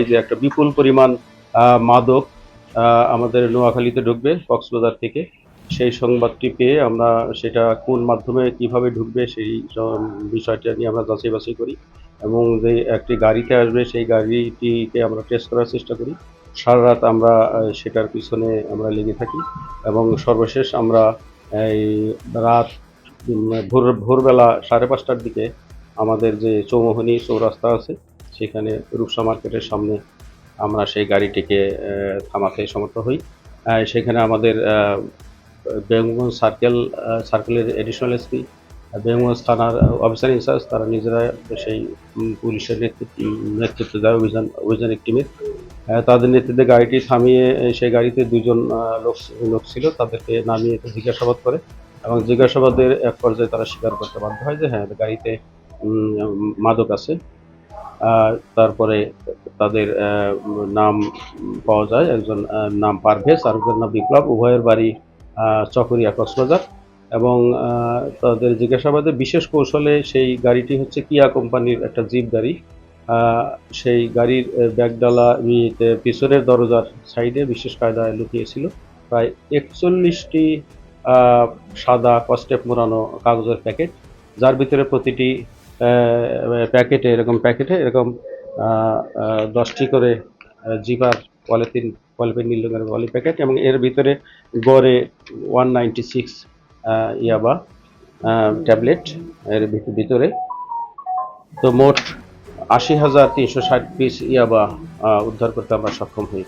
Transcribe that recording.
যে একটা বিপুল পরিমাণ মাদক আমাদের নোয়াখালীতে ঢুকবে কক্সবাজার থেকে। সেই সংবাদটি পেয়ে আমরা সেটা কোন মাধ্যমে কিভাবে ঢুকবে সেই বিষয়টা নিয়ে আমরা যাচাই বাছাই করি এবং যে একটি গাড়িতে আসবে সেই গাড়িটিকে আমরা টেস্ট করার চেষ্টা করি। সারা রাত আমরা সেটার পিছনে আমরা লেগে থাকি এবং সর্বশেষ আমরা এই রাত ভোরবেলা 5:30টার দিকে আমাদের যে চৌমুহনী চৌরাস্তা আছে সেখানে রূপসা মার্কেটের সামনে আমরা সেই গাড়িটিকে থামাতে সমর্থ হই। সেখানে আমাদের বেগমগঞ্জ সার্কেলের এডিশনাল এসপি, বেগমগঞ্জ থানার অফিসার ইনচার্জ তারা নিজেরা সেই পুলিশের নেতৃত্ব দেয় অভিযানিক টিমের। তাদের নেতৃত্বে গাড়িটি থামিয়ে সেই গাড়িতে 2 জন লোক ছিল, তাদেরকে নামিয়ে জিজ্ঞাসাবাদ করে এবং জিজ্ঞাসাবাদের এক পর্যায়ে তারা স্বীকার করতে বাধ্য হয় যে হ্যাঁ গাড়িতে মাদক আছে। তারপরে তাদের নাম পাওয়া যায়, একজন নাম পারভেজ আর একজন নাম বিপ্লব, উভয়ের বাড়ি চকরিয়া কক্সবাজার এবং তাদের জিজ্ঞাসাবাদে বিশেষ কৌশলে সেই গাড়িটি হচ্ছে কিয়া কোম্পানির একটা জিপ গাড়ি। সেই গাড়ির ব্যাগডালা পিছনের দরজার সাইডে বিশেষ কায়দায় লুকিয়েছিল প্রায় 41টি সাদা কস্টেপ মোড়ানো কাগজের প্যাকেট, যার ভিতরে প্রতিটি প্যাকেটে এরকম 10টি করে জিপার পলিথিন নীল রঙের পলি প্যাকেট এবং এর ভিতরে গড়ে 196 ইয়াবা ট্যাবলেট এর ভিতরে। তো মোট 80,360 পিস ইয়াবা উদ্ধার করতে আমরা সক্ষম হই।